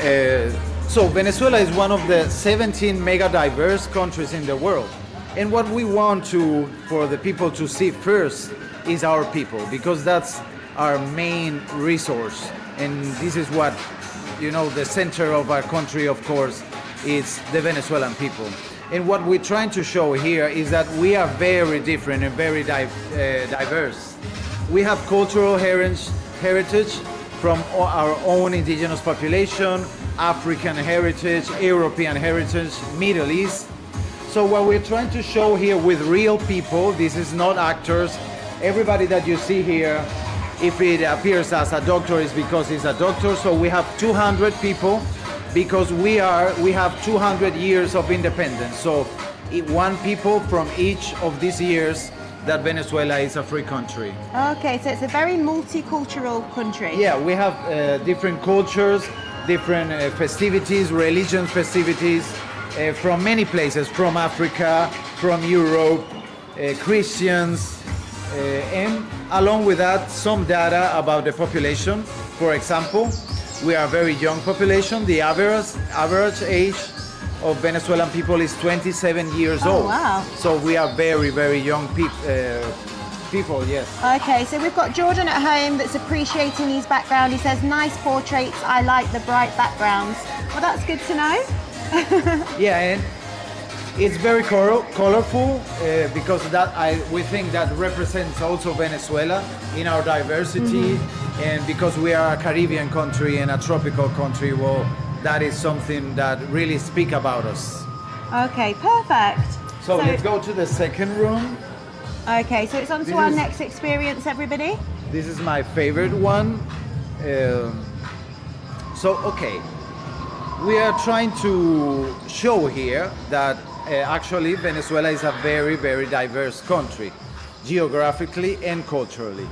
So Venezuela is one of the 17 mega diverse countries in the world. And what we want for the people to see first is our people, because that's our main resource. And this is what, the center of our country, of course, is the Venezuelan people. And what we're trying to show here is that we are very different and very diverse. We have cultural heritage from our own indigenous population, African heritage, European heritage, Middle East. So what we're trying to show here with real people, this is not actors. Everybody that you see here, if it appears as a doctor, is because he's a doctor. So we have 200 people because we have 200 years of independence. So one people from each of these years that Venezuela is a free country. Okay, so it's a very multicultural country. Yeah, we have different cultures, different festivities, religious festivities from many places, from Africa, from Europe, Christians, and along with that, some data about the population. For example, we are a very young population. The average age of Venezuelan people is 27 years old. Wow. So we are very, very young people, yes. Okay, so we've got Jordan at home that's appreciating his background. He says, nice portraits, I like the bright backgrounds. Well, that's good to know. Yeah, and it's very colorful because we think that represents also Venezuela in our diversity, and because we are a Caribbean country and a tropical country, well, that is something that really speaks about us. Okay, perfect. So let's go to the second room. Okay, so it's on to our next experience, everybody. This is my favorite one. Okay, we are trying to show here that actually Venezuela is a very, very diverse country, geographically and culturally.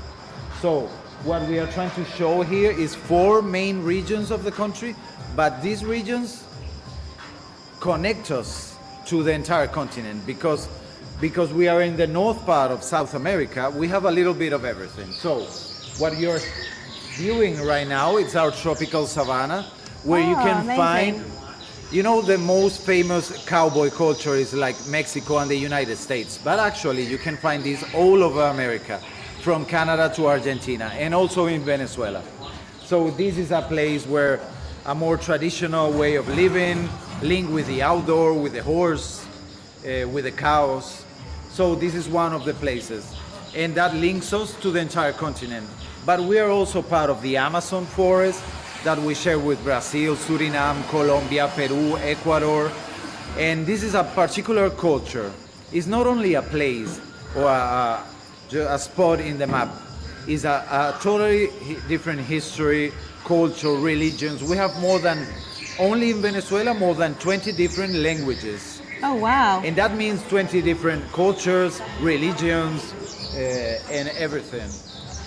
So what we are trying to show here is 4 main regions of the country, but these regions connect us to the entire continent because we are in the north part of South America. We have a little bit of everything. So what you're viewing right now, it's our tropical savanna, where you can find, the most famous cowboy culture is like Mexico and the United States, but actually you can find this all over America, from Canada to Argentina, and also in Venezuela. So this is a place where a more traditional way of living, linked with the outdoor, with the horse, with the cows. So this is one of the places, and that links us to the entire continent. But we are also part of the Amazon forest that we share with Brazil, Suriname, Colombia, Peru, Ecuador. And this is a particular culture. It's not only a place or a spot in the map. It's a totally different history, culture, religions. We have only in Venezuela, more than 20 different languages. Oh, wow. And that means 20 different cultures, religions, and everything.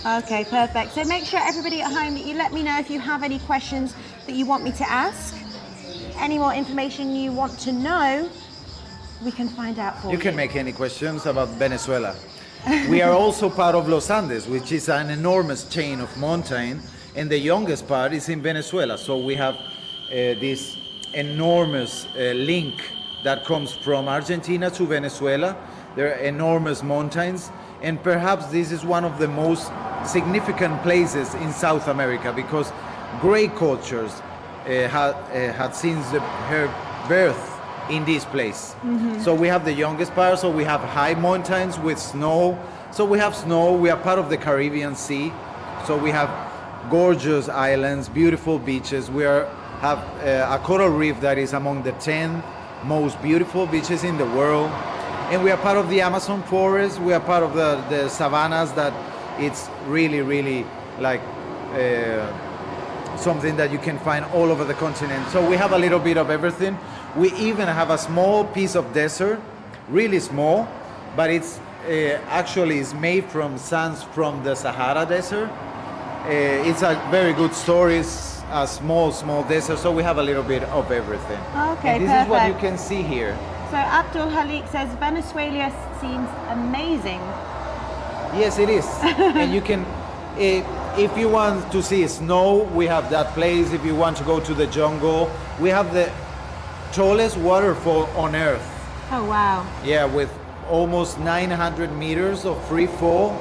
Okay, perfect. So make sure everybody at home that you let me know if you have any questions that you want me to ask. Any more information you want to know, we can find out for you. You can make any questions about Venezuela. We are also part of Los Andes, which is an enormous chain of mountains, and the youngest part is in Venezuela. So we have this enormous link that comes from Argentina to Venezuela. There are enormous mountains, and perhaps this is one of the most significant places in South America because great cultures had since her birth in this place. So we have the youngest part, so we have high mountains with snow. So we have snow, we are part of the Caribbean Sea. So we have gorgeous islands, beautiful beaches. We have a coral reef that is among the 10 most beautiful beaches in the world. And we are part of the Amazon forest. We are part of the savannas that it's really, really like something that you can find all over the continent. So we have a little bit of everything. We even have a small piece of desert, really small, but it's actually is made from sands from the Sahara Desert. It's a very good story. It's a small desert, so we have a little bit of everything. Okay, and this perfect. is what you can see here. So Abdul Halik says Venezuela seems amazing. Yes, it is. And you can, If you want to see snow, we have that place. If you want to go to the jungle, we have the tallest waterfall on earth. Oh, wow. Yeah, with almost 900 meters of free fall.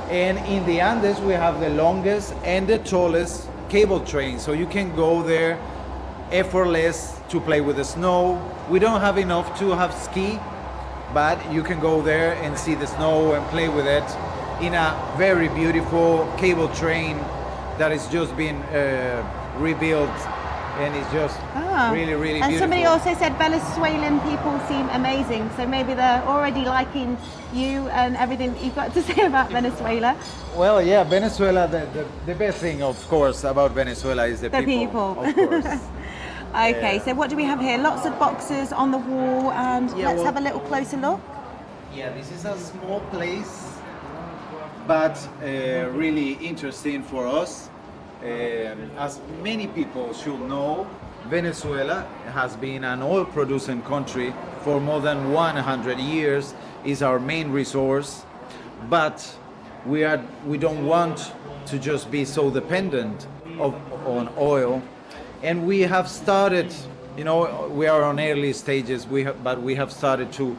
And in the Andes, we have the longest and the tallest cable train. So you can go there effortless to play with the snow. We don't have enough to have ski, but you can go there and see the snow and play with it in a very beautiful cable train that is just being rebuilt, and it's just really, really and beautiful. Somebody also said Venezuelan people seem amazing, so maybe they're already liking you and everything that you've got to say about Venezuela. Well, yeah, Venezuela, the best thing, of course, about Venezuela is the people. Of course. Okay, so what do we have here? Lots of boxes on the wall, and let's have a little closer look. Yeah, this is a small place, but really interesting for us. As many people should know, Venezuela has been an oil producing country for more than 100 years, is our main resource, but we don't want to just be so dependent on oil. And we have started, you know, we are on early stages, but we have started to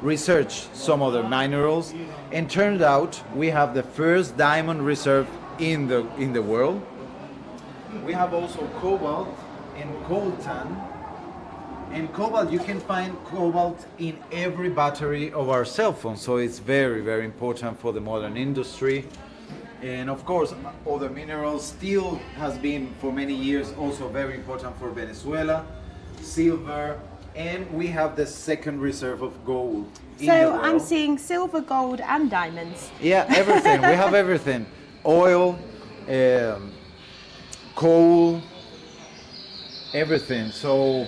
research some other minerals, and turned out we have the first diamond reserve in the world. We have also cobalt and coltan. And cobalt, you can find cobalt in every battery of our cell phone, so it's very, very important for the modern industry. And of course, other minerals, steel has been for many years also very important for Venezuela, silver, and we have the second reserve of gold in the So world. I'm seeing silver, gold, and diamonds. Yeah, everything. We have everything. Oil, coal, everything. So,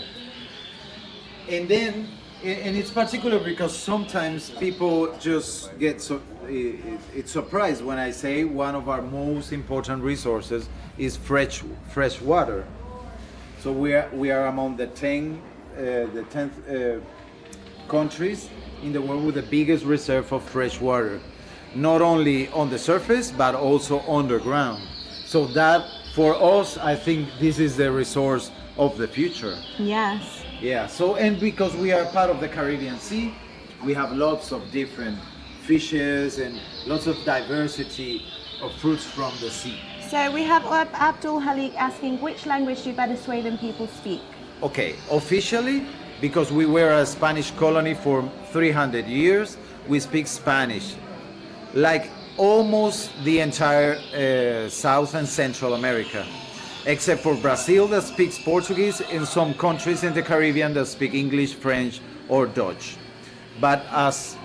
and then, and it's particular because sometimes people just get it's surprised when I say one of our most important resources is fresh water. So we are among the 10th countries in the world with the biggest reserve of fresh water, not only on the surface but also underground. So that for us, I think this is the resource of the future. Yes. Yeah. So, and because we are part of the Caribbean Sea, we have lots of different fishes and lots of diversity of fruits from the sea. So we have Abdul Halik asking, which language do Venezuelan people speak? Okay, officially, because we were a Spanish colony for 300 years, we speak Spanish. Like almost the entire South and Central America, except for Brazil that speaks Portuguese, and some countries in the Caribbean that speak English, French, or Dutch. But as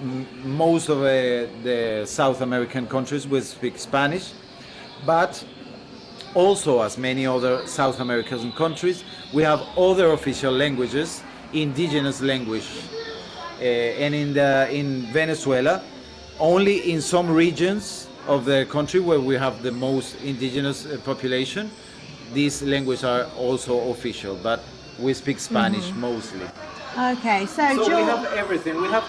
most of the South American countries, we speak Spanish. But also, as many other South American countries, we have other official languages, indigenous language. And in Venezuela, only in some regions of the country where we have the most indigenous population, these languages are also official, but we speak Spanish mostly. Okay, so we have everything. We have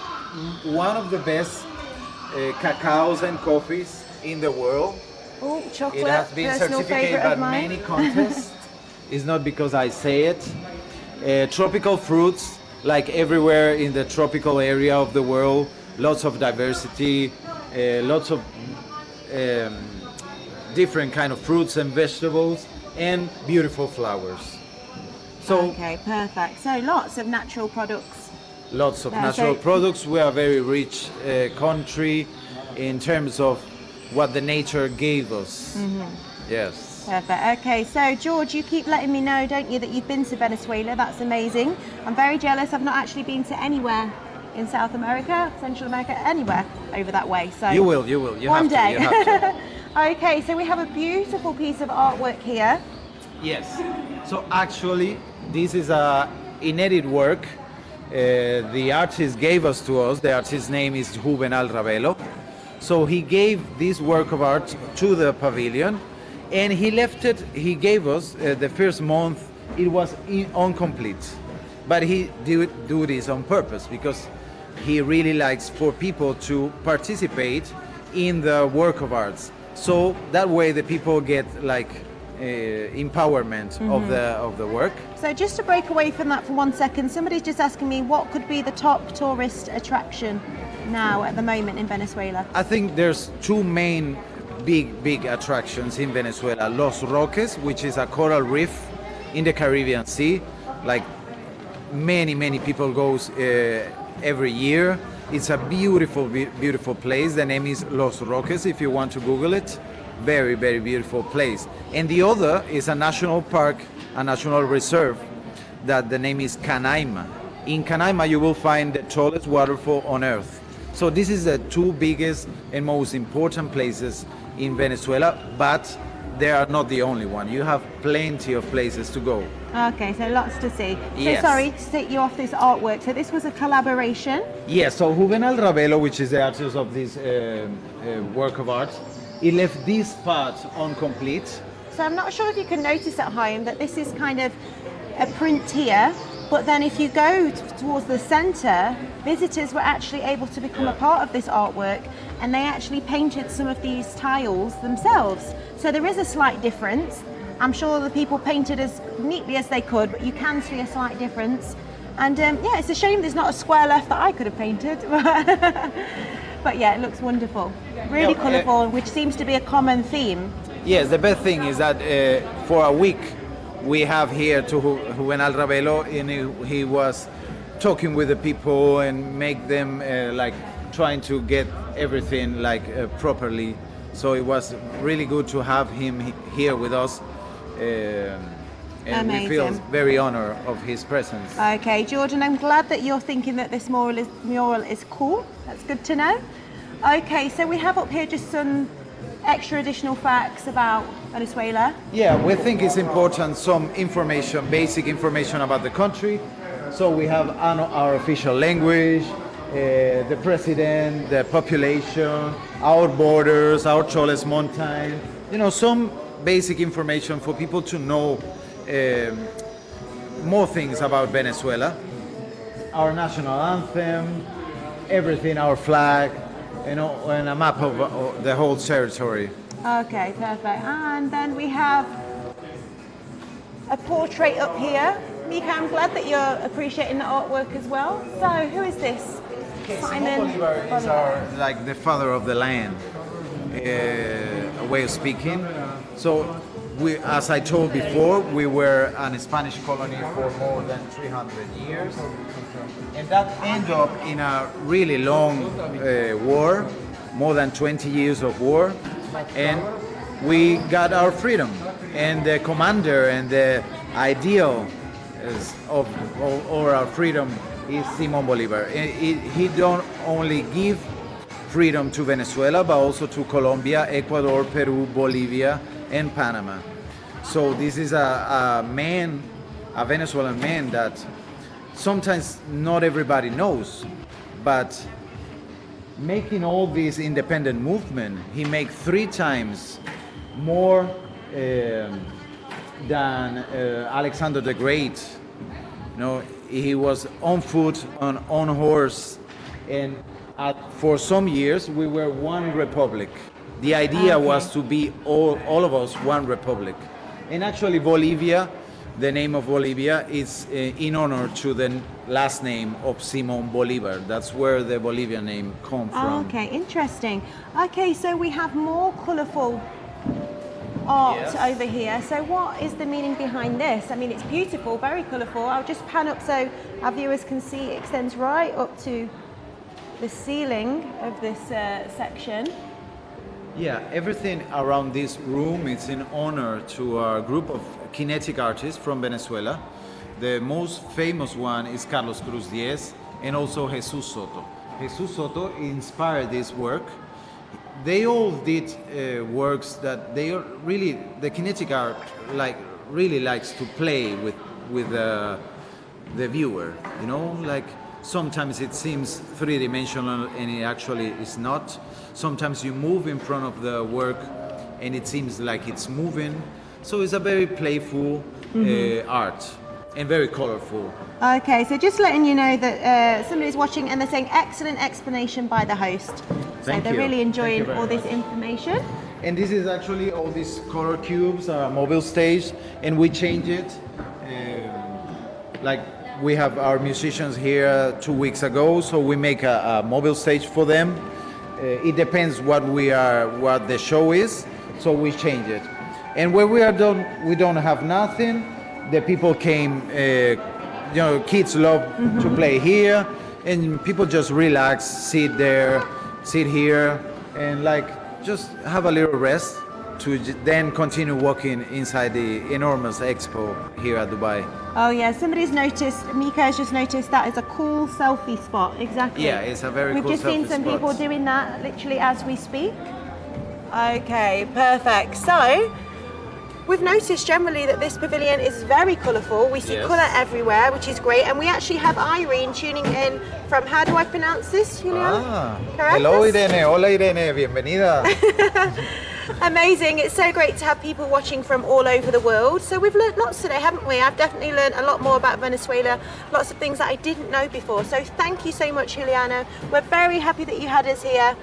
one of the best cacaos and coffees in the world. Oh, chocolate, It has been personal certificated favorite by of mine. many contests. It's not because I say it. Tropical fruits, like everywhere in the tropical area of the world, lots of diversity, lots of different kind of fruits and vegetables, and beautiful flowers. So Okay, perfect. So lots of natural products. lots of Yeah, natural so- products. We are a very rich country in terms of what the nature gave us. Yes. Perfect. Okay, so George, you keep letting me know, don't you, that you've been to Venezuela. That's amazing. I'm very jealous. I've not actually been to anywhere in South America, Central America, anywhere over that way. So You will. You one have to. day. You have to. Okay, so we have a beautiful piece of artwork here. Yes. So actually, this is a inedited work. The artist gave us to us. The artist's name is Juvenal Ravelo. So he gave this work of art to the pavilion, and he left it. He gave us the first month. It was incomplete, but he do this on purpose because he really likes for people to participate in the work of arts. So that way the people get like empowerment of the work. So just to break away from that for 1 second, somebody's just asking me what could be the top tourist attraction now at the moment in Venezuela. I think there's two main big attractions in Venezuela. Los Roques, which is a coral reef in the Caribbean Sea. Like many people goes every year. It's a beautiful place. The name is Los Roques if you want to Google it. Very beautiful place. And the other is a national park, a national reserve, that the name is Canaima. In Canaima you will find the tallest waterfall on earth. So this is the two biggest and most important places in Venezuela, but they are not the only one. You have plenty of places to go. Okay, so lots to see. Yes. So sorry to take you off this artwork. So this was a collaboration. Yes, so Juvenal Ravelo, which is the artist of this work of art, he left this part incomplete. So I'm not sure if you can notice at home that this is kind of a print here, but then if you go towards the center, visitors were actually able to become a part of this artwork, and they actually painted some of these tiles themselves. So there is a slight difference. I'm sure the people painted as neatly as they could, but you can see a slight difference. And yeah, it's a shame there's not a square left that I could have painted. But yeah, it looks wonderful. Really colourful, which seems to be a common theme. Yes, the best thing is that for a week we have here to Juvenal Ravelo, and he was talking with the people and make them like trying to get everything like properly. So it was really good to have him here with us. And we feel very honored of his presence. Okay, Jordan, I'm glad that you're thinking that this mural is cool. That's good to know. Okay, so we have up here just some extra additional facts about Venezuela. Yeah, we think it's important, some information, basic information about the country. So we have our official language, the president, the population, our borders, our tallest mountain, you know, some basic information for people to know more things about Venezuela. Our national anthem, everything, our flag, you know, and a map of the whole territory. Okay, perfect. And then we have a portrait up here. Mika, I'm glad that you're appreciating the artwork as well. So, who is this? Simon Bolivar is like the father of the land, a way of speaking. So, we, as I told before, we were a Spanish colony for more than 300 years. And that ended up in a really long war, more than 20 years of war. And we got our freedom. And the commander and the ideal of our freedom is Simon Bolivar. He don't only give freedom to Venezuela, but also to Colombia, Ecuador, Peru, Bolivia, and Panama. So this is a man, a Venezuelan man that sometimes not everybody knows, but making all this independent movement, he made 3 times more than Alexander the Great. You know, he was on foot, on horse, and for some years we were one republic. The idea was to be all of us one republic. And actually Bolivia, the name of Bolivia is in honor to the last name of Simon Bolivar. That's where the Bolivian name comes from. Okay, interesting. Okay, so we have more colourful art over here. So what is the meaning behind this? I mean, it's beautiful, very colourful. I'll just pan up so our viewers can see it extends right up to the ceiling of this section. Yeah, everything around this room is in honor to a group of Kinetic artists from Venezuela. The most famous one is Carlos Cruz Diez and also Jesus Soto. Jesus Soto inspired this work. They all did works that they are really, the Kinetic art really likes to play with the viewer, you know, like sometimes it seems three-dimensional and it actually is not. Sometimes you move in front of the work and it seems like it's moving. So it's a very playful art and very colorful. Okay, so just letting you know that somebody's watching and they're saying excellent explanation by the host. So they're really enjoying all this information. And this is actually all these color cubes, mobile stage, and we change it. Like we have our musicians here 2 weeks ago, so we make a mobile stage for them. It depends what the show is, so we change it. And when we are done, we don't have nothing. The people came, kids love to play here, and people just relax, sit there, sit here, and like just have a little rest to then continue walking inside the enormous expo here at Dubai. Oh yeah, somebody's noticed, Mika has just noticed that is a cool selfie spot, exactly. Yeah, it's a very We've cool just seen selfie some spot. people doing that literally as we speak. Okay, perfect. So, we've noticed generally that this pavilion is very colourful. We see Yes. colour everywhere, which is great. And we actually have Irene tuning in from, how do I pronounce this, Julian? Correct? Hello Irene, hola Irene, bienvenida. Amazing. It's so great to have people watching from all over the world. So we've learned lots today, haven't we? I've definitely learned a lot more about Venezuela, lots of things that I didn't know before. So thank you so much, Juliana. We're very happy that you had us here.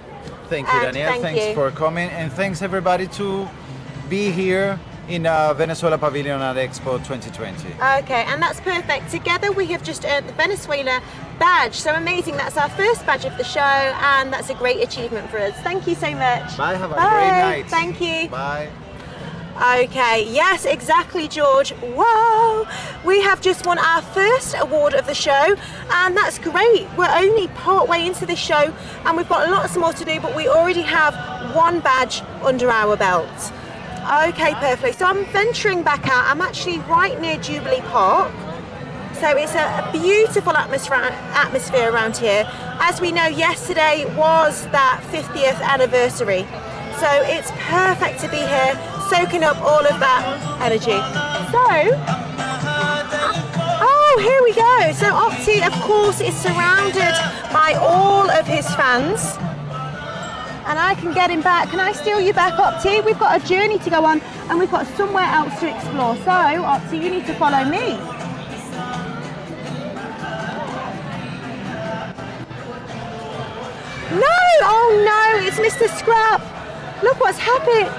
Thank you, And Danielle. thank Thanks you. for coming, and thanks everybody to be here in Venezuela Pavilion at Expo 2020. Okay, and that's perfect. Together we have just earned the Venezuela badge. So amazing. That's our first badge of the show, and that's a great achievement for us. Thank you so much. Bye, have a Bye. great night. Thank you. Bye. Okay, yes, exactly, George. Wow, we have just won our first award of the show, and that's great. We're only part way into this show, and we've got lots more to do, but we already have one badge under our belt. Okay, perfect. So I'm venturing back out. I'm actually right near Jubilee Park. So it's a beautiful atmosphere around here. As we know, yesterday was that 50th anniversary. So it's perfect to be here, soaking up all of that energy. So, oh, here we go. So Opti, of course, is surrounded by all of his fans. And I can get him back. Can I steal you back, Opti? We've got a journey to go on, and we've got somewhere else to explore. So, Opti, you need to follow me. No! Oh no, it's Mr. Scrap. Look what's happened.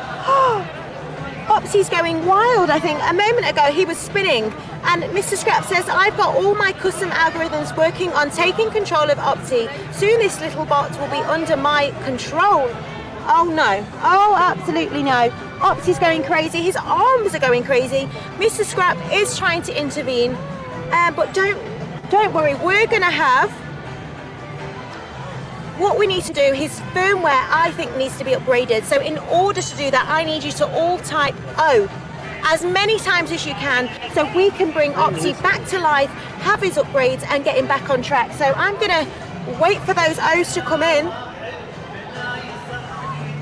Opti's going wild, I think. A moment ago he was spinning, and Mr. Scrap says, I've got all my custom algorithms working on taking control of Opti. Soon this little bot will be under my control. Oh no. Oh, absolutely no. Opti's going crazy. His arms are going crazy. Mr. Scrap is trying to intervene, but don't worry. We're going to have what we need to do. His firmware, I think, needs to be upgraded. So in order to do that, I need you to all type O as many times as you can, so we can bring Opti back to life, have his upgrades, and get him back on track. So I'm gonna wait for those O's to come in.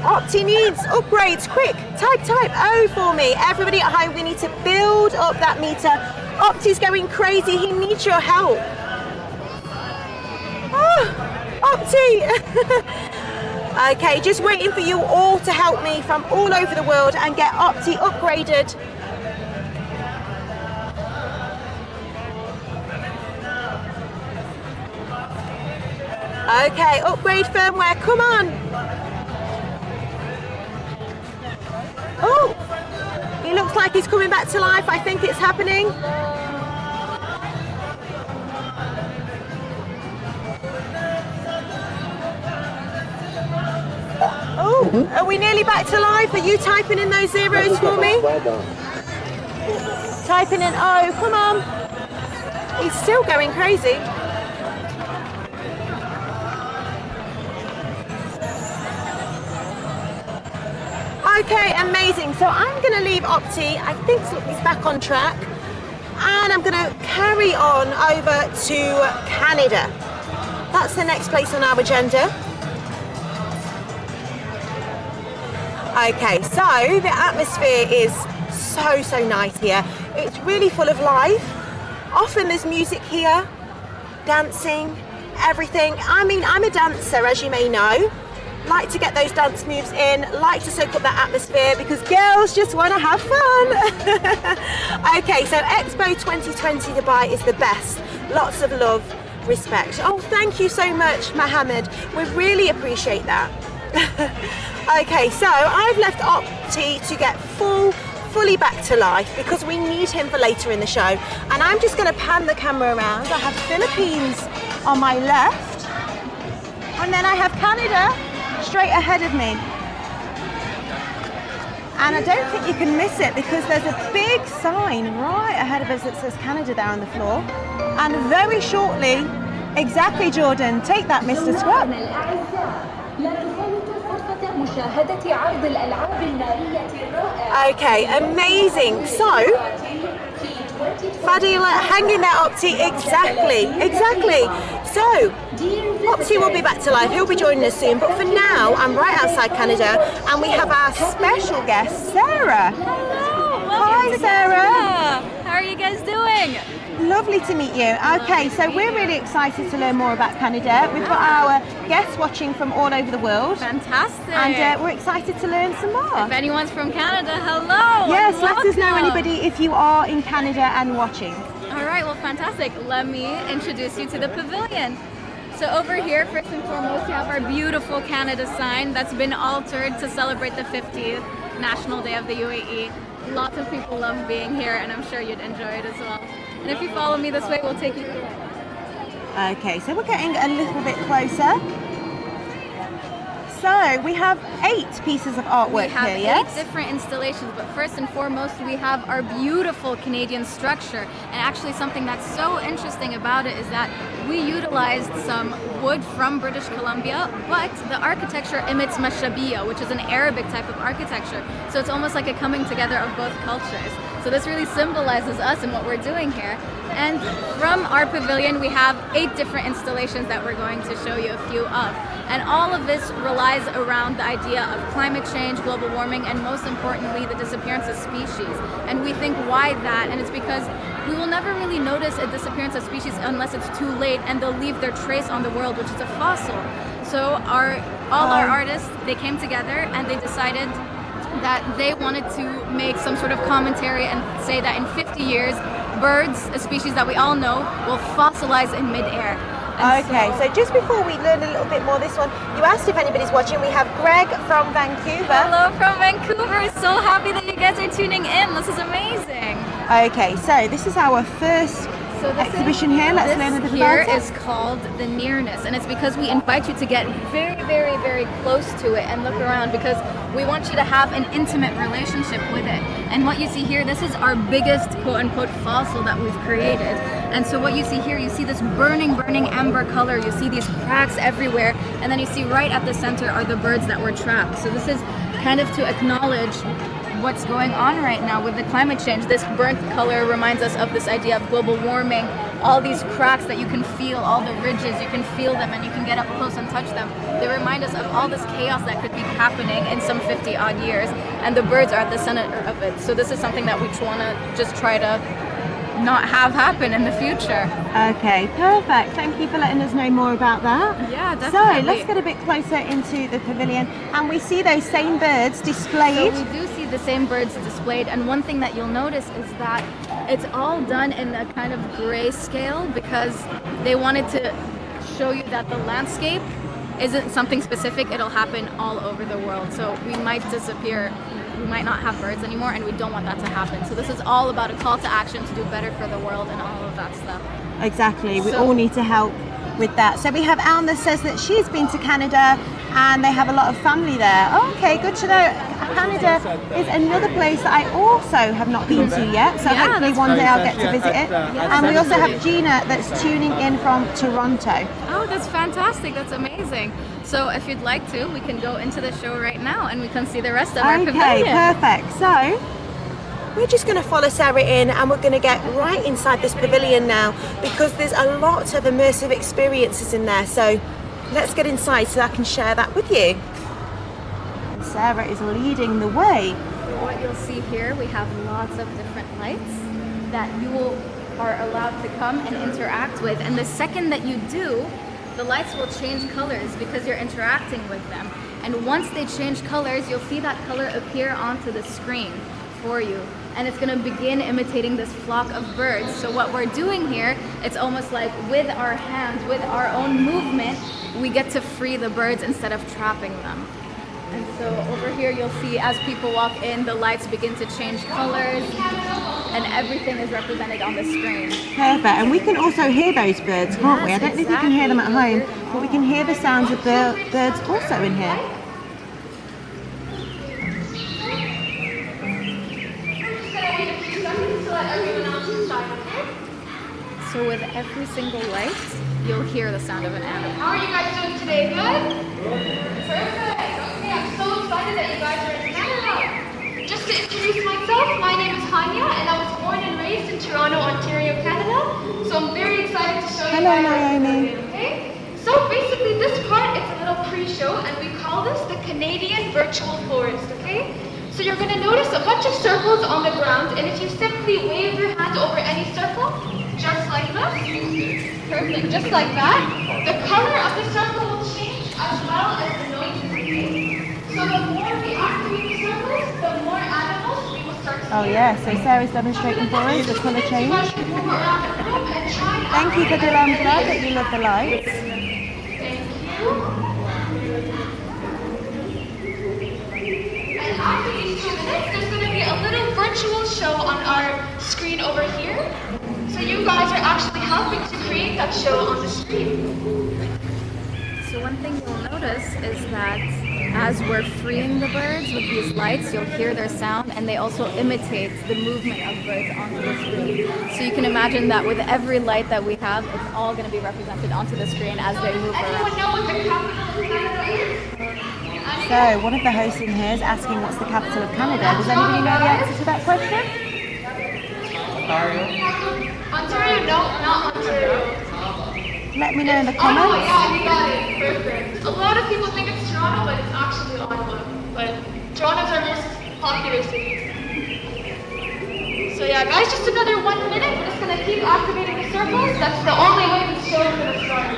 Opti needs upgrades, quick, type O for me. Everybody at home, we need to build up that meter. Opti's going crazy, he needs your help. Opti! Okay, just waiting for you all to help me from all over the world and get Opti upgraded. Okay, upgrade firmware, come on! Oh! He looks like he's coming back to life, I think it's happening. Oh, are we nearly back to life? Are you typing in those zeros for me? Typing in O, come on. He's still going crazy. Okay, amazing. So I'm going to leave Opti. I think he's back on track. And I'm going to carry on over to Canada. That's the next place on our agenda. Okay, so the atmosphere is so nice here. It's really full of life. Often there's music here, dancing, everything. I mean, I'm a dancer, as you may know. Like to get those dance moves in, like to soak up that atmosphere, because girls just want to have fun. Okay, so Expo 2020 Dubai is the best. Lots of love, respect. Oh, thank you so much, Mohammed. We really appreciate that. Okay, so I've left Opti to get fully back to life because we need him for later in the show. And I'm just going to pan the camera around. I have Philippines on my left, and then I have Canada straight ahead of me. And I don't think you can miss it because there's a big sign right ahead of us that says Canada there on the floor. And very shortly, exactly, Jordan, take that, Mr. Scrap. Okay, amazing. So, Fadila, hanging there, Opti, exactly. So, Opti will be back to life, he'll be joining us soon, but for now, I'm right outside Canada, and we have our special guest, Sarah. Hello, Hi, Sarah. How are you guys doing? Lovely to meet you. Okay, so we're really excited to learn more about Canada. We've got our guests watching from all over the world. Fantastic. And we're excited to learn some more. If anyone's from Canada, hello. Yes, let us know welcome. anybody if you are in Canada and watching. All right, well, fantastic. Let me introduce you to the pavilion. So over here, first and foremost, we have our beautiful Canada sign that's been altered to celebrate the 50th National Day of the UAE. Lots of people love being here, and I'm sure you'd enjoy it as well. And if you follow me this way, we'll take you through it. Okay, so we're getting a little bit closer. So we have 8 pieces of artwork We have here, 8 yes? different installations, but first and foremost, we have our beautiful Canadian structure. And actually something that's so interesting about it is that we utilized some wood from British Columbia, but the architecture emits mashabiya, which is an Arabic type of architecture. So it's almost like a coming together of both cultures. So this really symbolizes us and what we're doing here. And from our pavilion, we have 8 different installations that we're going to show you a few of. And all of this relies around the idea of climate change, global warming, and most importantly, the disappearance of species. And we think, why that? And it's because we will never really notice a disappearance of species unless it's too late, and they'll leave their trace on the world, which is a fossil. So all our artists, they came together and they decided that they wanted to make some sort of commentary and say that in 50 years, birds, a species that we all know, will fossilize in midair. Okay, so just before we learn a little bit more this one, you asked if anybody's watching. We have Greg from Vancouver. Hello from Vancouver. So happy that you guys are tuning in. This is amazing. Okay, so this is our first exhibition here. Let's learn a bit about it. This here is called the nearness, and it's because we invite you to get very, very, very close to it and look around, because we want you to have an intimate relationship with it. And what you see here, this is our biggest quote-unquote fossil that we've created. And so what you see here, you see this burning amber color, you see these cracks everywhere, and then you see right at the center are the birds that were trapped. So this is kind of to acknowledge what's going on right now with the climate change. This burnt color reminds us of this idea of global warming. All these cracks that you can feel, all the ridges, you can feel them and you can get up close and touch them. They remind us of all this chaos that could be happening in some 50 odd years, and the birds are at the center of it. So this is something that we want to just try to not have happen in the future. Okay, perfect. Thank you for letting us know more about that. Yeah, definitely. So let's get a bit closer into the pavilion, and we see those same birds displayed. So we do see the same birds displayed, and one thing that you'll notice is that it's all done in a kind of gray scale, because they wanted to show you that the landscape isn't something specific, it'll happen all over the world. So we might disappear, we might not have birds anymore, and we don't want that to happen. So this is all about a call to action to do better for the world and all of that stuff. Exactly, we all need to help with that. So we have Anne that says that she's been to Canada and they have a lot of family there. Oh, okay, good to know. Canada is another place that I also have not been to yet, so hopefully one day I'll get to visit it. And we also have Gina that's tuning in from Toronto. Oh, that's fantastic, that's amazing. So if you'd like to, we can go into the show right now and we can see the rest of our pavilion. Okay, perfect. So we're just going to follow Sarah in and we're going to get right inside this pavilion now, because there's a lot of immersive experiences in there. So let's get inside so I can share that with you. And Sarah is leading the way. What you'll see here, we have lots of different lights that you are allowed to come and interact with. And the second that you do, the lights will change colors because you're interacting with them. And once they change colors, you'll see that color appear onto the screen for you. And it's going to begin imitating this flock of birds. So what we're doing here, it's almost like with our hands, with our own movement, we get to free the birds instead of trapping them. And so over here you'll see as people walk in, the lights begin to change colors and everything is represented on the screen. Perfect. And we can also hear those birds, can't we? I don't know if you can hear them at home, but we can hear the sounds of birds also in here. So with every single light, you'll hear the sound of an animal. How are you guys doing today? Good? Perfect. Okay, I'm so excited that you guys are in Canada. Just to introduce myself, my name is Hanya, and I was born and raised in Toronto, Ontario, Canada. So I'm very excited to show you Hello, guys. Naomi. Okay? So basically this part, it's a little pre-show, and we call this the Canadian Virtual Forest, okay? So you're going to notice a bunch of circles on the ground, and if you simply wave your hand over any circle, just like this, perfect, just like that, the color of the circle will change as well as the noise is okay. So the more we activate the circles, the more animals we will start to Oh hear. yeah, so Sarah's demonstrating for us the colour change. You guys can move around the room and try and Thank you for the I'm glad that you love the lights. Thank you. And after these 2 minutes, there's going to be a little virtual show on our screen over here. So you guys are actually helping to create that show on the screen. So one thing you'll notice is that as we're freeing the birds with these lights, you'll hear their sound and they also imitate the movement of birds onto the screen. So you can imagine that with every light that we have, it's all going to be represented onto the screen as they move Anyone around. know what the capital of Canada is? So one of the hosts in here is asking what's the capital of Canada. Does anybody know the answer to that question? Ontario? No, not Ontario. Let me know in the Ottawa, comments. yeah, you got it. Perfect. A lot of people think it's Toronto, but it's actually Ottawa. But Toronto's our most popular city. So yeah, guys, just another 1 minute. We're just gonna keep activating the circles. That's the only way the show is gonna start.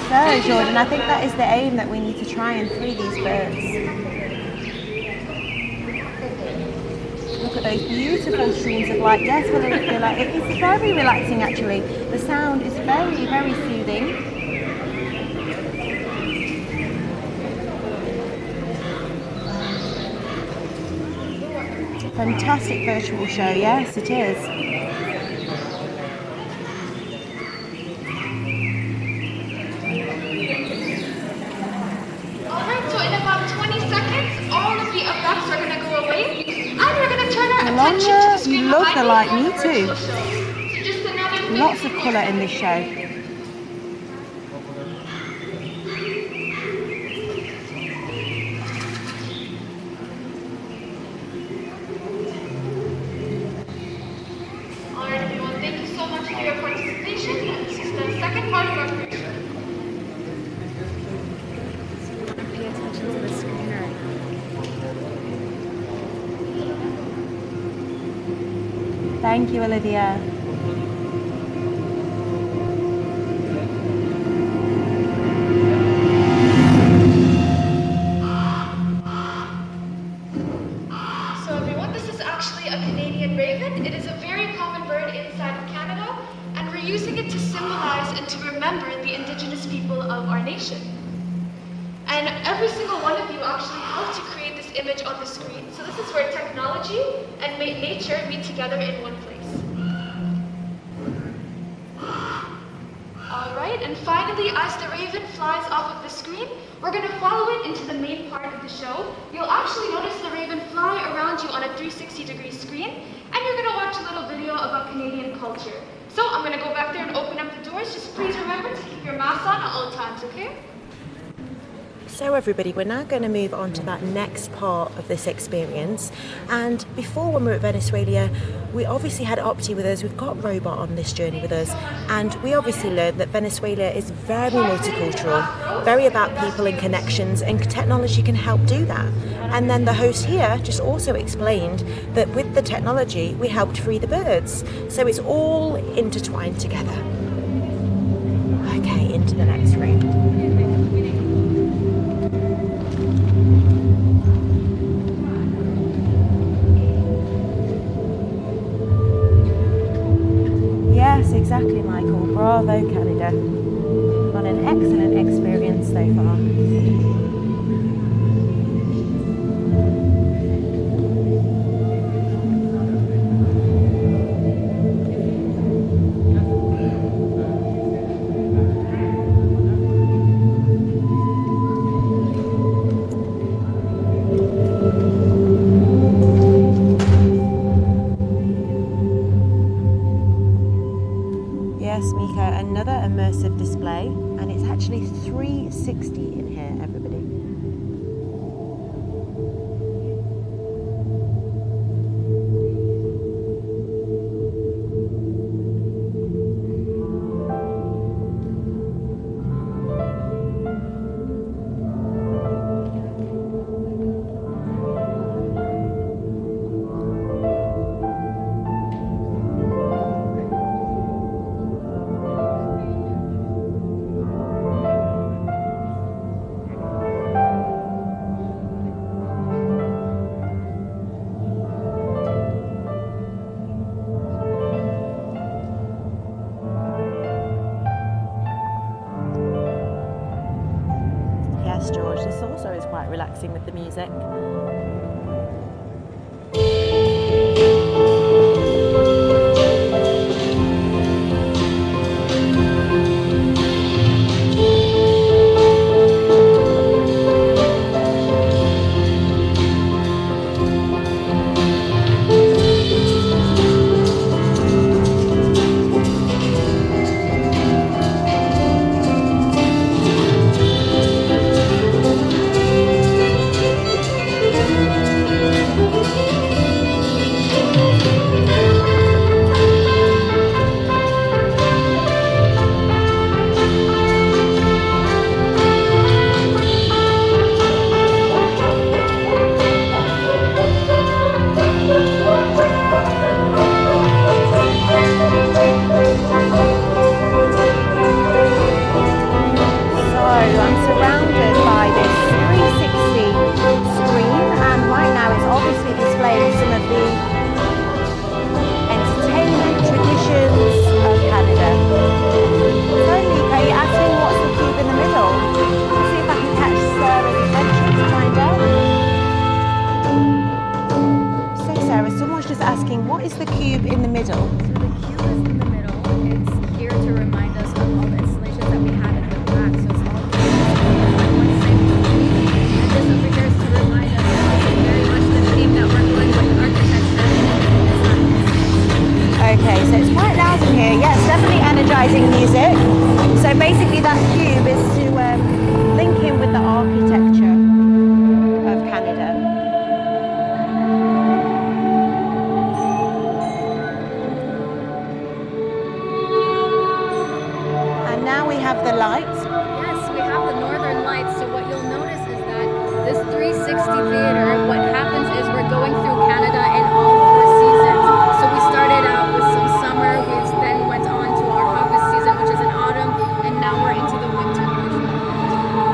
So Jordan, I think that is the aim, that we need to try and free these birds. Look at those beautiful streams of light. Yes, Olivia, it is very relaxing actually. The sound is very, very soothing. Fantastic virtual show, yes it is. Alright, so in about 20 seconds, all of the effects are gonna go away. And we're gonna turn our Alana, attention to the screen you love behind the me light, for me the too. virtual show. So just another quick Lots of colour in this show. Alright everyone, thank you so much for your participation. This is the second part of our pre-show. Pay attention to the screen right now. Thank you, Olivia. So everyone, this is actually a Canadian raven. It is a very common bird inside of Canada, and we're using it to symbolize and to remember the Indigenous people of our nation. And every single one of you actually helped to create this image on the screen. So this is where technology and nature meet together in one place. Alright, and finally, as the raven flies off of the screen, we're going to follow it into the main part of the show. You'll actually notice the raven fly around you on a 360-degree screen, and you're going to watch a little video about Canadian culture. So I'm going to go back there and open up the doors. Just please remember to keep your mask on at all times, okay? So everybody, we're now going to move on to that next part of this experience. And before, when we were at Venezuela, we obviously had Opti with us. We've got Robot on this journey with us. And we obviously learned that Venezuela is very multicultural, very about people and connections, and technology can help do that. And then the host here just also explained that with the technology, we helped free the birds. So it's all intertwined together. Okay, into the next room. Yes, exactly, Michael. Bravo, Canada. What an excellent experience so far. Yes, Mika, another immersive display, and it's actually 360 in here, everybody. Yes, George, this also is quite relaxing with the music.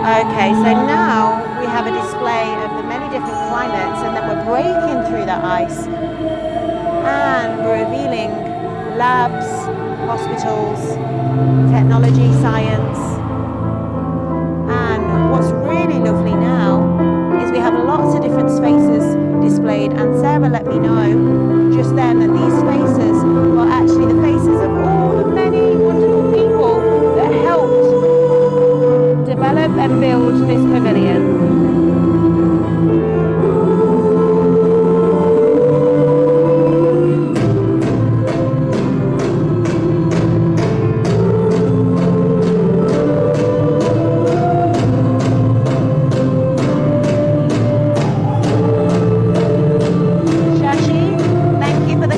Okay, so now we have a display of the many different climates, and then we're breaking through that ice and we're revealing labs, hospitals, technology, science. And what's really lovely now is we have lots of different spaces displayed, and Sarah let me know just then that these spaces are actually the faces of all the many wonderful people that helped develop and build this pavilion. Shashi, thank you for the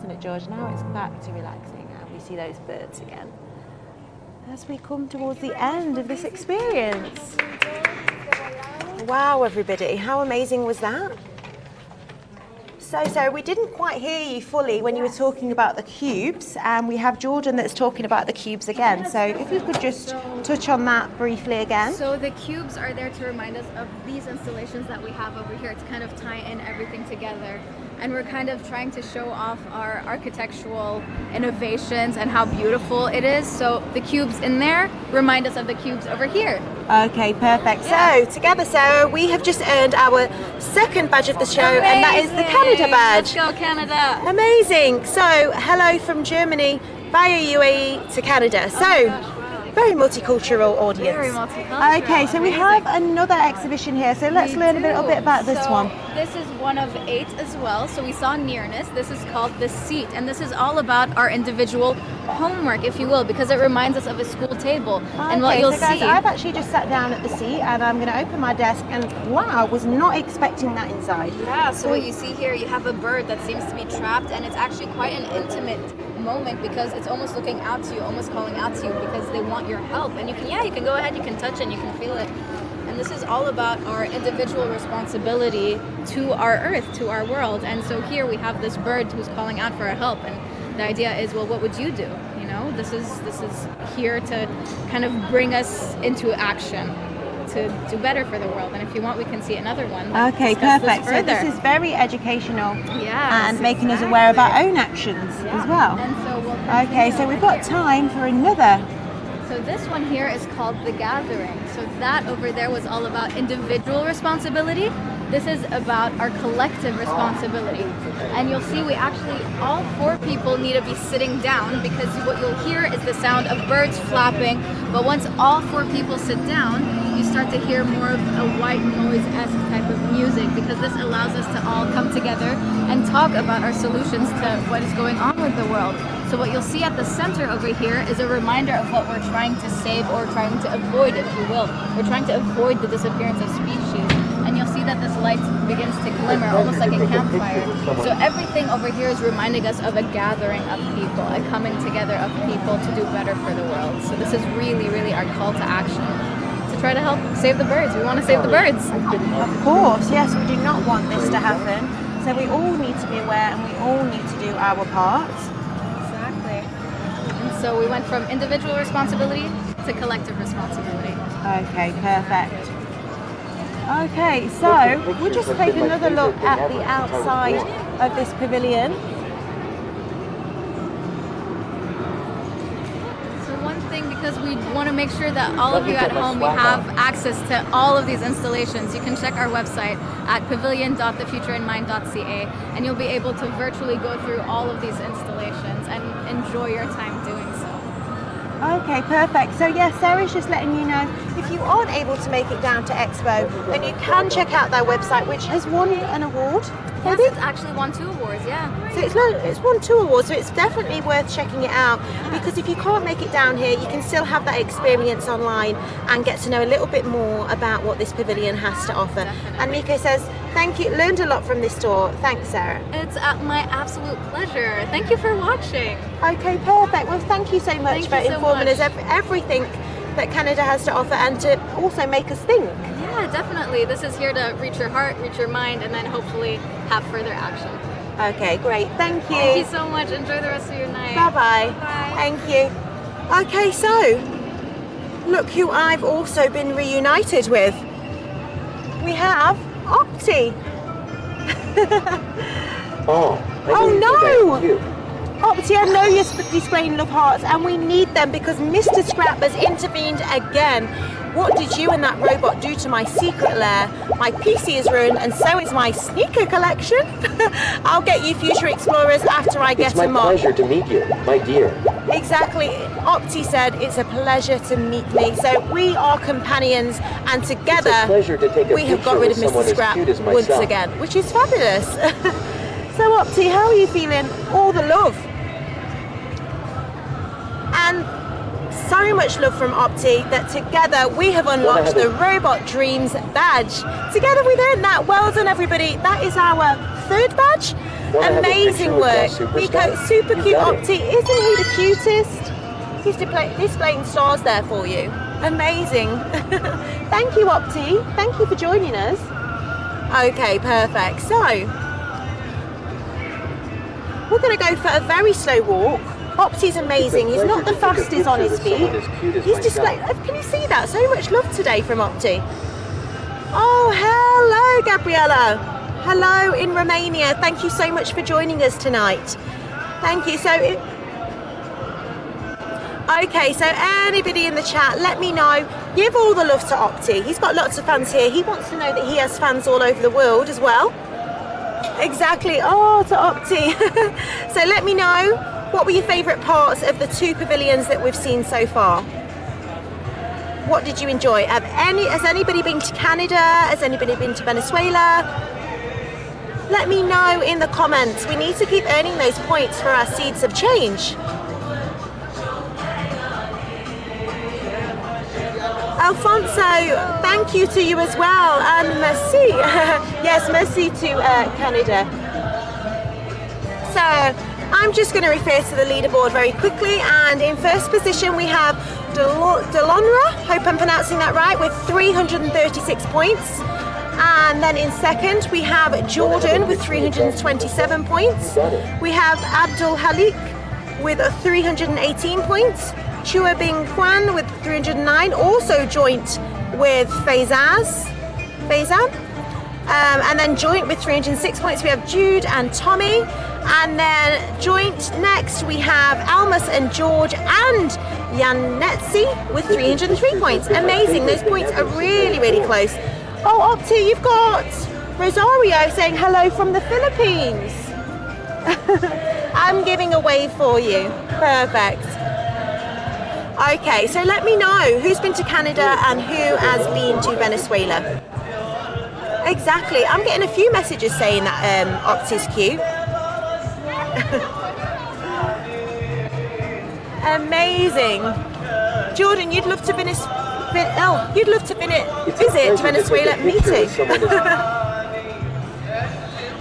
isn't it, George? Now it's back to relaxing and we see those birds again. As we come towards the end of this experience. Wow, everybody, how amazing was that? So Sarah, we didn't quite hear you fully when you were talking about the cubes, and we have Jordan that's talking about the cubes again. So if you could just touch on that briefly again. So the cubes are there to remind us of these installations that we have over here to kind of tie in everything together. And we're kind of trying to show off our architectural innovations and how beautiful it is. So the cubes in there remind us of the cubes over here. Okay, perfect. Yeah. So together, Sarah, we have just earned our second badge of the show, and that is the Canada badge. Let's go, Canada. Amazing. So hello from Germany via UAE to Canada. So very multicultural audience. Very multicultural. Okay, so we have another exhibition here. So let's learn a little bit about this one. This is one of 8 as well. So we saw nearness. This is called the seat, and this is all about our individual homework, if you will, because it reminds us of a school table. And what you'll so guys, see. I've actually just sat down at the seat, and I'm going to open my desk, and wow, I was not expecting that inside. Yeah, so what you see here, you have a bird that seems to be trapped, and it's actually quite an intimate moment because it's almost looking out to you, almost calling out to you because they want your help. And you can go ahead, you can touch it, you can feel it. And this is all about our individual responsibility to our earth, to our world. And so here we have this bird who's calling out for our help. And the idea is, well, what would you do? You know, this is here to kind of bring us into action to do better for the world. And if you want, we can see another one. Okay, perfect. So this is very educational, and making us aware of our own actions as well. And so we'll Okay, so we've got time for another. So this one here is called The Gathering. So that over there was all about individual responsibility. This is about our collective responsibility. And you'll see we actually, all 4 people need to be sitting down because what you'll hear is the sound of birds flapping. But once all 4 people sit down, you start to hear more of a white noise-esque type of music because this allows us to all come together and talk about our solutions to what is going on with the world. So what you'll see at the center over here is a reminder of what we're trying to save or trying to avoid, if you will. We're trying to avoid the disappearance of species. And you'll see that this light begins to glimmer, almost like a campfire. So everything over here is reminding us of a gathering of people, a coming together of people to do better for the world. So this is really, really our call to action, to try to help save the birds. We want to save the birds. Of course, yes, we do not want this to happen. So we all need to be aware, and we all need to do our part. Exactly. And so we went from individual responsibility to collective responsibility. Okay, perfect. Okay, so we'll just take another look at the outside of this pavilion. So one thing, because we want to make sure that all of you at home, we have access to all of these installations, you can check our website at pavilion.thefutureinmind.ca, and you'll be able to virtually go through all of these installations and enjoy your time doing so. Okay, perfect. So yes, Sarah's just letting you know, if you aren't able to make it down to Expo, then you can check out their website, which has won an award. Yes, it's actually won 2 awards, yeah. So it's won 2 awards, so it's definitely worth checking it out, because if you can't make it down here, you can still have that experience online and get to know a little bit more about what this pavilion has to offer. Definitely. And Miko says, thank you, learned a lot from this tour. Thanks, Sarah. It's my absolute pleasure. Thank you for watching. Okay, perfect. Well, thank you so much Thank for you so informing us much. of everything that Canada has to offer, and to also make us think. Yeah, definitely. This is here to reach your heart, reach your mind, and then hopefully have further action. Okay, great. Thank you. Thank you so much. Enjoy the rest of your night. Bye-bye. Bye. Thank you. Okay, so look who I've also been reunited with. We have Opti. Oh no! no! Opti, I know you're displaying love hearts, and we need them because Mr. Scrap has intervened again. What did you and that robot do to my secret lair? My PC is ruined, and so is my sneaker collection. I'll get you future explorers after I get It's my them up. pleasure to meet you, my dear. Exactly. Opti said it's a pleasure to meet me. So we are companions, and together It's a pleasure to take a we have got picture rid of with someone Mr. as Scrap cute as once myself. again, which is fabulous. So Opti, how are you feeling? All the love. And so much love from Opti that together we have unlocked the Robot Dreams badge. Together we earned that. Well done, everybody. That is our 3rd badge. Wanna have a Amazing picture with work. the Miko, superstar? super You cute got it. Opti. Isn't he the cutest? He's displaying stars there for you. Amazing. Thank you, Opti. Thank you for joining us. Okay, perfect. So, we're going to go for a very slow walk. Opti's amazing. He's not the fastest on his feet. He's displaying. Can you see that? So much love today from Opti. Oh, hello, Gabriella. Hello in Romania. Thank you so much for joining us tonight. Thank you. Okay, so anybody in the chat, let me know. Give all the love to Opti. He's got lots of fans here. He wants to know that he has fans all over the world as well. Exactly. Oh, to Opti. So let me know, what were your favourite parts of the 2 pavilions that we've seen so far? What did you enjoy? Has anybody been to Canada? Has anybody been to Venezuela? Let me know in the comments. We need to keep earning those points for our seeds of change. Alfonso, thank you to you as well, and merci. Yes, merci to Canada. So I'm just going to refer to the leaderboard very quickly, and in first position we have Delonra, hope I'm pronouncing that right, with 336 points. And then in second we have Jordan with 327 points. We have Abdul Halik with 318 points. Chua Bing Kwan with 309, also joint with Faizan. And then joint with 306 points we have Jude and Tommy. And then joint next we have Almas and George and Yanetsi with 303 points. Amazing, those points are really, really close. Oh, Opti, you've got Rosario saying hello from the Philippines. I'm giving a wave for you. Perfect. Okay, so let me know who's been to Canada and who has been to Venezuela. Exactly, I'm getting a few messages saying that Opti's cute. Amazing. Jordan, you'd love to visit Venezuela. Me too.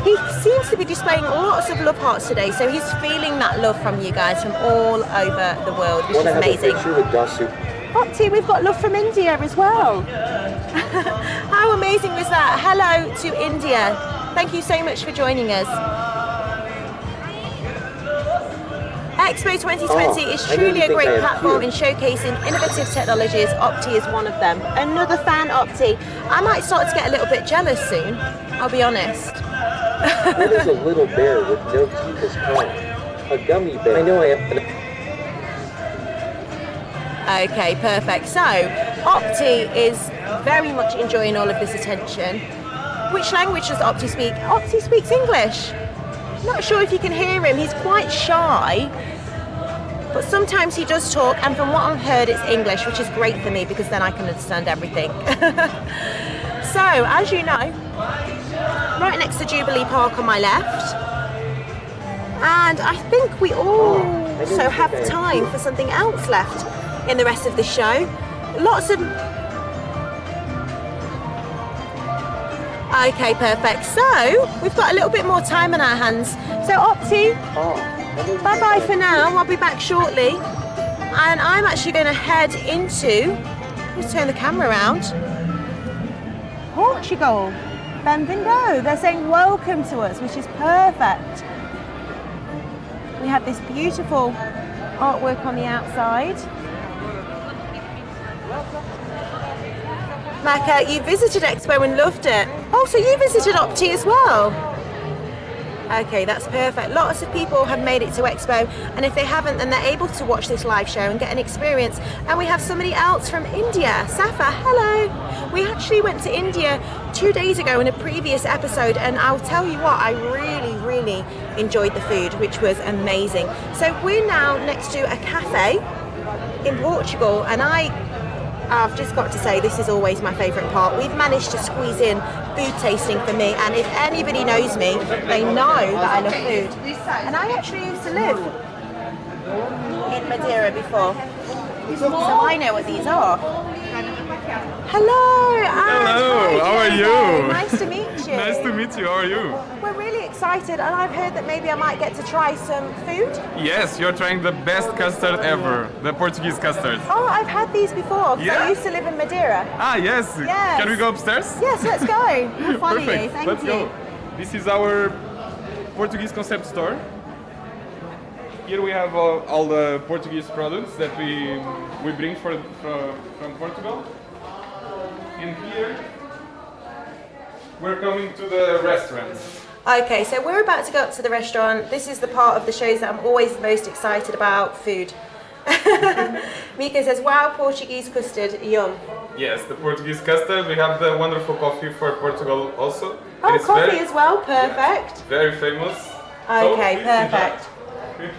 He seems to be displaying lots of love hearts today, so he's feeling that love from you guys from all over the world, which is amazing. Opti, we've got love from India as well. How amazing was that? Hello to India. Thank you so much for joining us. Expo 2020 is truly a great platform in showcasing innovative technologies. Opti is one of them. Another fan, Opti. I might start to get a little bit jealous soon, I'll be honest. What is a little bear with no teeth is called? A gummy bear. I know I am. Okay, perfect. So, Opti is very much enjoying all of this attention. Which language does Opti speak? Opti speaks English. Not sure if you can hear him, he's quite shy. But sometimes he does talk, and from what I've heard, it's English, which is great for me because then I can understand everything. So, as you know, right next to Jubilee Park on my left. And I think we also have time for something else left in the rest of the show. Lots of... Okay, perfect. So, we've got a little bit more time on our hands. So, Opti, bye-bye for now. I'll be back shortly. And I'm actually going to head into... Let's turn the camera around. Portugal. Benvingo. They're saying welcome to us, which is perfect. We have this beautiful artwork on the outside. Maka, you visited Expo and loved it. Oh, so you visited Opti as well? Okay, that's perfect. Lots of people have made it to Expo, and if they haven't, then they're able to watch this live show and get an experience. And we have somebody else from India. Safa, hello. We actually went to India 2 days ago in a previous episode, and I'll tell you what, I really enjoyed the food, which was amazing. So we're now next to a cafe in Portugal, and I've just got to say, this is always my favourite part. We've managed to squeeze in food tasting for me, and if anybody knows me, they know that I love food. And I actually used to live in Madeira before, so I know what these are. Hello, Hello, how are you? Nice to meet you. Nice to meet you, how are you? We're really excited, and I've heard that maybe I might get to try some food. Yes, you're trying the best custard ever, the Portuguese custard. Oh, I've had these before, 'cause Yeah? I used to live in Madeira. Ah, yes. Yes. Can we go upstairs? Yes, let's go. How fun are you? Perfect. Thank Let's you. go. This is our Portuguese concept store. Here we have all the Portuguese products that we bring from Portugal. And here we're coming to the restaurants. Okay, so we're about to go up to the restaurant. This is the part of the shows that I'm always most excited about, food. Mika says, wow, Portuguese custard, yum. Yes, the Portuguese custard. We have the wonderful coffee for Portugal also. Oh, It is coffee as well, perfect. very famous. Okay, So, please perfect. enjoy.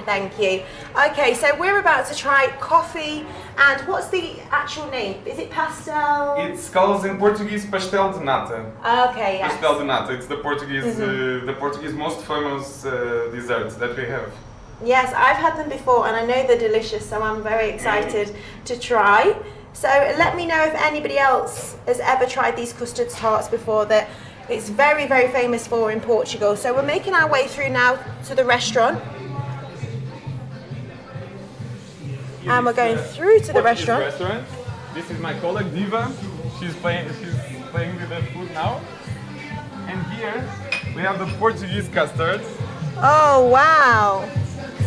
Thank you. Okay, so we're about to try coffee, and what's the actual name? Is it pastel? It's called in Portuguese pastel de nata. Okay, yes. Pastel de nata. It's the Portuguese most famous dessert that we have. Yes, I've had them before, and I know they're delicious, so I'm very excited to try. So let me know if anybody else has ever tried these custard tarts before that it's very, very famous for in Portugal. So we're making our way through now to the restaurant. And we're going through to the Portuguese restaurant. This is my colleague Diva. She's playing with the food now. And here we have the Portuguese custard. Oh, wow.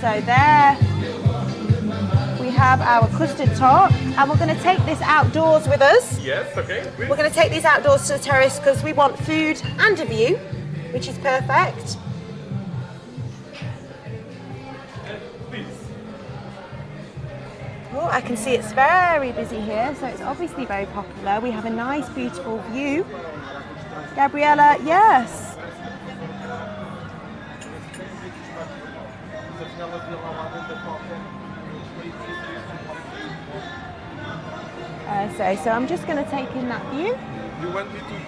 So there we have our custard tart, and we're going to take this outdoors with us. Yes, okay. Please. We're going to take these outdoors to the terrace because we want food and a view, which is perfect. Please. Oh, I can see it's very busy here, so it's obviously very popular. We have a nice, beautiful view. Gabriella, yes. So I'm just going to take in that view. You want me to take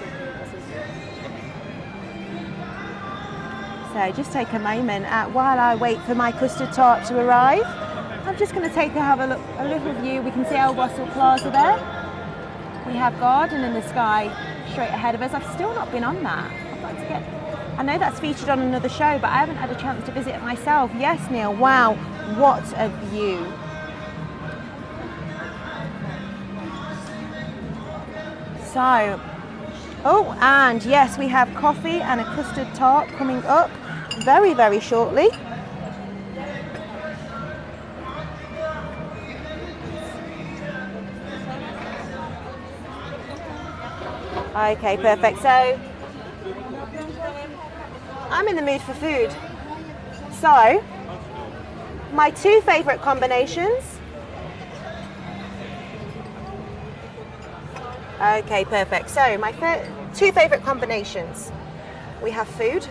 So just take a moment while I wait for my custard tart to arrive. I'm just going to have a little view. We can see our Russell Plaza there. We have Garden in the Sky straight ahead of us. I've still not been on that. I'd like to get. I know that's featured on another show, but I haven't had a chance to visit it myself. Yes, Neil. Wow, what a view! So, oh, and yes, we have coffee and a custard tart coming up very, very shortly. Okay, perfect. So, I'm in the mood for food. So, my two favourite combinations. Okay, perfect. So, my two favourite combinations. We have food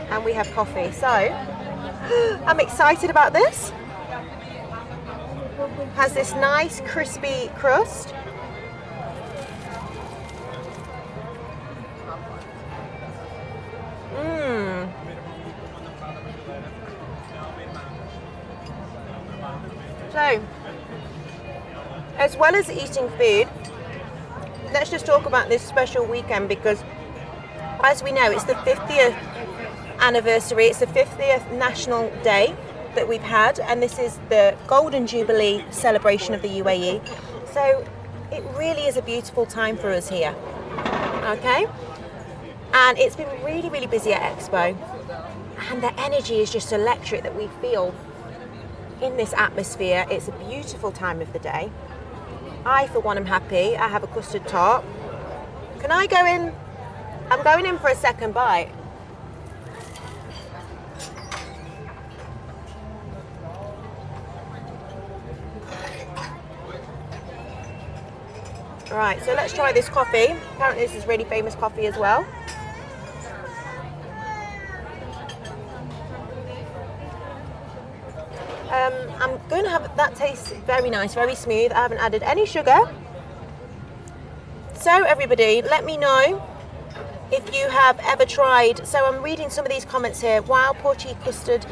and we have coffee. So, I'm excited about this. Has this nice crispy crust. So, as well as eating food, let's just talk about this special weekend because, as we know, it's the 50th anniversary, it's the 50th National Day that we've had, and this is the Golden Jubilee celebration of the UAE. So, it really is a beautiful time for us here, okay? And it's been really, really busy at Expo, and the energy is just electric that we feel in this atmosphere. It's a beautiful time of the day. I, for one, am happy. I have a custard tart. Can I go in? I'm going in for a second bite. Right, so let's try this coffee. Apparently this is really famous coffee as well. I'm going to have, that tastes very nice, very smooth. I haven't added any sugar. So everybody, let me know if you have ever tried. So I'm reading some of these comments here. Wow, Portuguese custard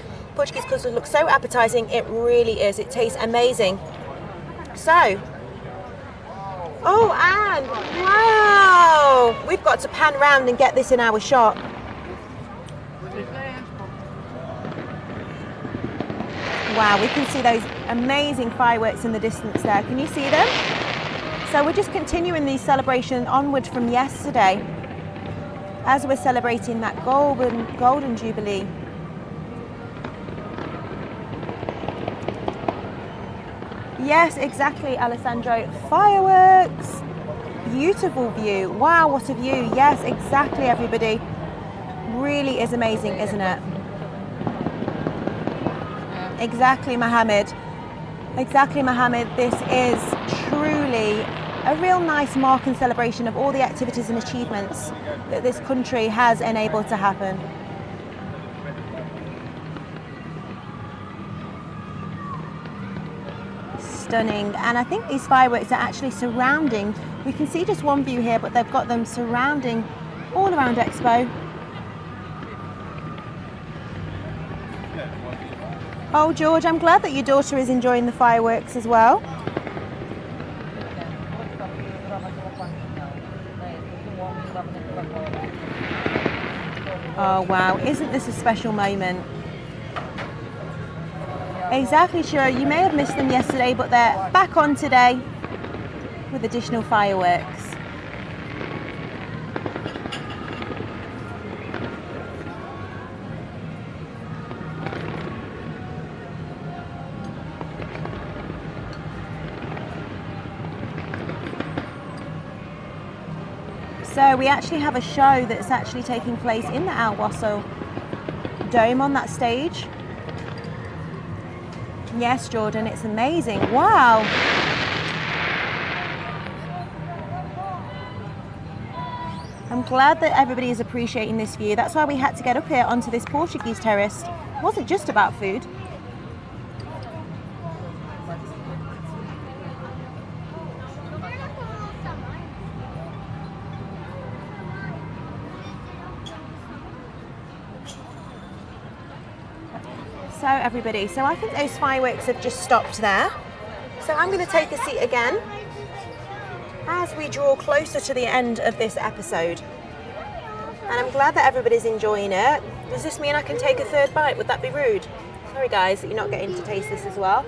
looks so appetizing. It really is. It tastes amazing. So, oh, and wow, we've got to pan round and get this in our shop. Wow, we can see those amazing fireworks in the distance there. Can you see them? So we're just continuing the celebration onward from yesterday as we're celebrating that golden jubilee. Yes, exactly, Alessandro. Fireworks. Beautiful view. Wow, what a view. Yes, exactly, everybody. Really is amazing, isn't it? Exactly, Mohammed. Exactly, Mohammed. This is truly a real nice mark and celebration of all the activities and achievements that this country has enabled to happen. Stunning. And I think these fireworks are actually surrounding. We can see just one view here, but they've got them surrounding all around Expo. Oh, George, I'm glad that your daughter is enjoying the fireworks as well. Oh, wow. Isn't this a special moment? Exactly, sure. You may have missed them yesterday, but they're back on today with additional fireworks. So we actually have a show that's actually taking place in the Al Wasl Dome on that stage. Yes, Jordan, it's amazing. Wow. I'm glad that everybody is appreciating this view. That's why we had to get up here onto this Portuguese terrace. It wasn't just about food. So everybody, so I think those fireworks have just stopped there. So I'm going to take a seat again as we draw closer to the end of this episode. And I'm glad that everybody's enjoying it. Does this mean I can take a third bite? Would that be rude? Sorry guys that you're not getting to taste this as well.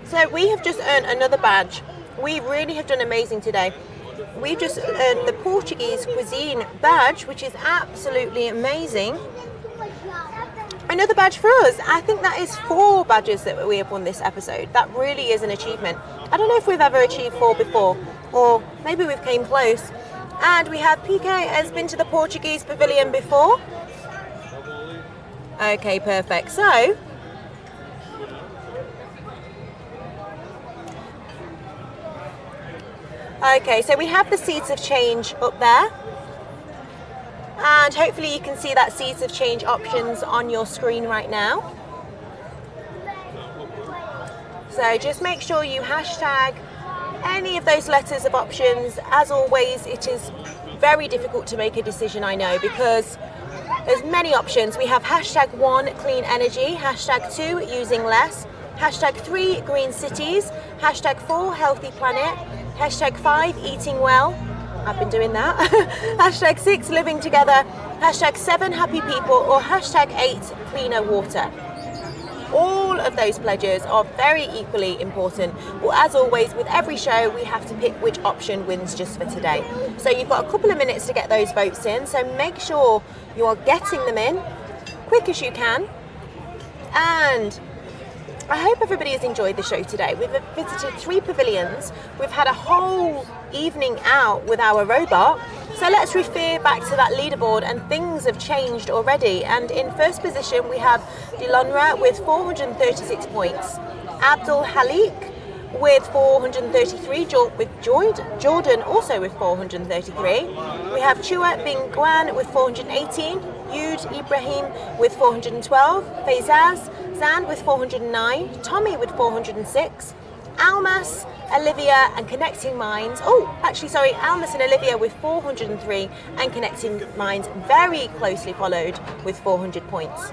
So we have just earned another badge. We really have done amazing today. We've just earned the Portuguese cuisine badge, which is absolutely amazing. Another badge for us. I think that is 4 badges that we have won this episode. That really is an achievement. I don't know if we've ever achieved 4 before, or maybe we've came close. And we have PK has been to the Portuguese pavilion before. Okay, perfect. So okay, so we have the Seeds of Change up there, and hopefully you can see that Seeds of Change options on your screen right now. So just make sure you hashtag any of those letters of options. As always, it is very difficult to make a decision, I know, because there's many options. We have hashtag 1 clean energy, hashtag 2 using less, hashtag 3 green cities, hashtag 4 healthy planet, hashtag 5 eating well, I've been doing that, hashtag 6 living together, hashtag 7 happy people, or hashtag 8 cleaner water. All of those pledges are very equally important, but as always with every show we have to pick which option wins just for today. So you've got a couple of minutes to get those votes in, so make sure you are getting them in quick as you can. And I hope everybody has enjoyed the show today. We've visited 3 pavilions. We've had a whole evening out with our robot. So let's refer back to that leaderboard, and things have changed already. And in first position we have Dilonra with 436 points. Abdul Halik with 433, Jordan also with 433. We have Chua Bing Guan with 418, Yud Ibrahim with 412, Faizaz Zan with 409, Tommy with 406, Almas, Olivia and Connecting Minds. Almas and Olivia with 403, and Connecting Minds very closely followed with 400 points.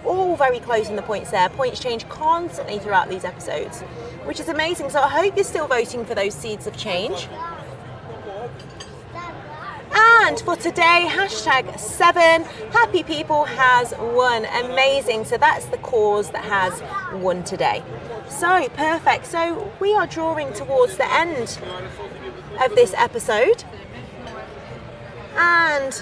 All very close in the points there. Points change constantly throughout these episodes, which is amazing. So I hope you're still voting for those Seeds of Change. And for today, #7, happy people has won. Amazing. So that's the cause that has won today. So perfect. So we are drawing towards the end of this episode. And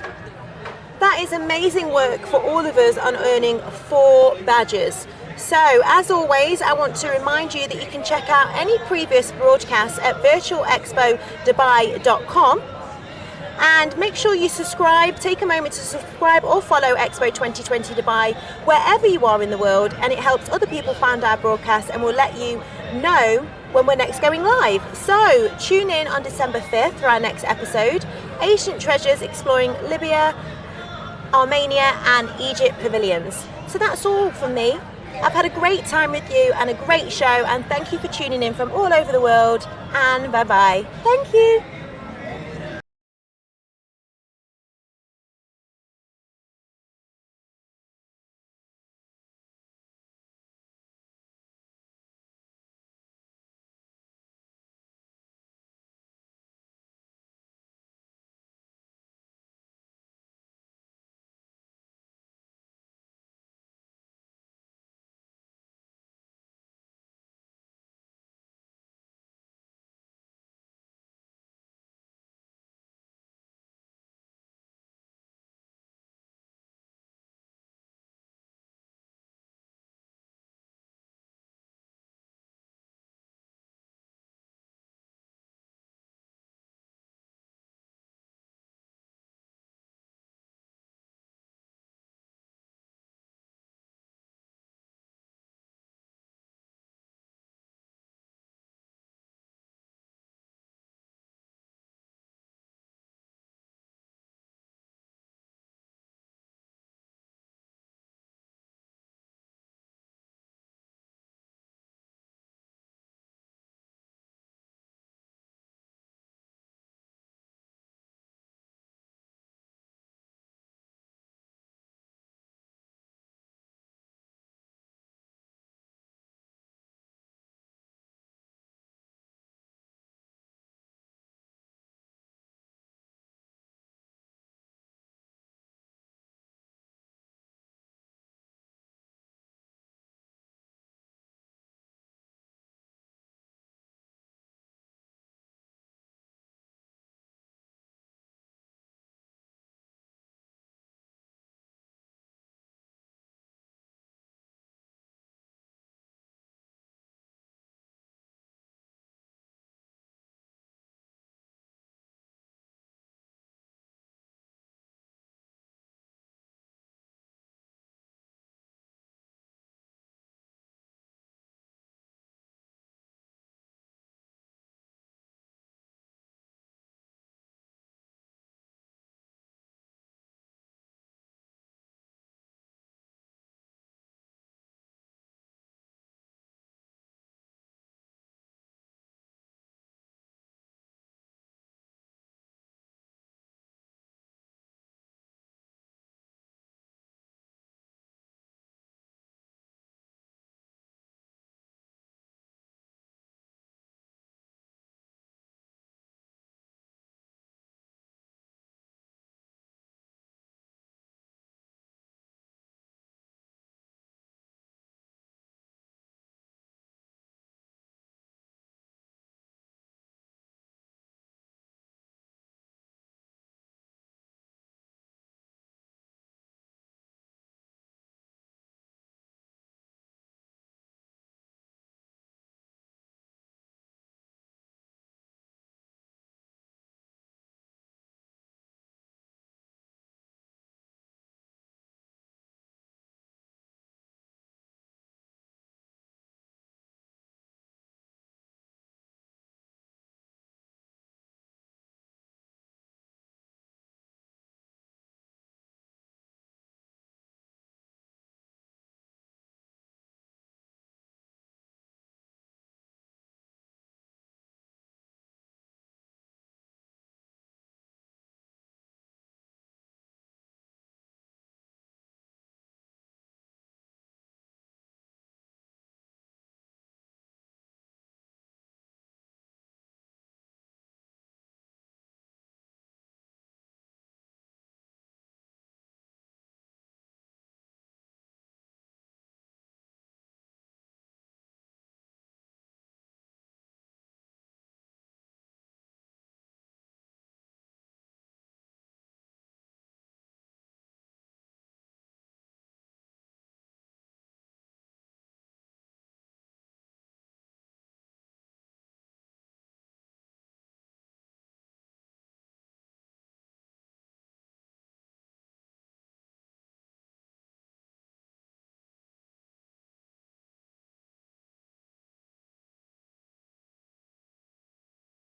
that is amazing work for all of us on earning 4 badges. So, as always, I want to remind you that you can check out any previous broadcasts at virtualexpodubai.com, and make sure you subscribe, take a moment to subscribe or follow Expo 2020 Dubai wherever you are in the world, and it helps other people find our broadcasts and will let you know when we're next going live. So, tune in on December 5th for our next episode, Ancient Treasures Exploring Libya, Armenia and Egypt Pavilions. So that's all from me. I've had a great time with you and a great show, and thank you for tuning in from all over the world, and bye bye. Thank you.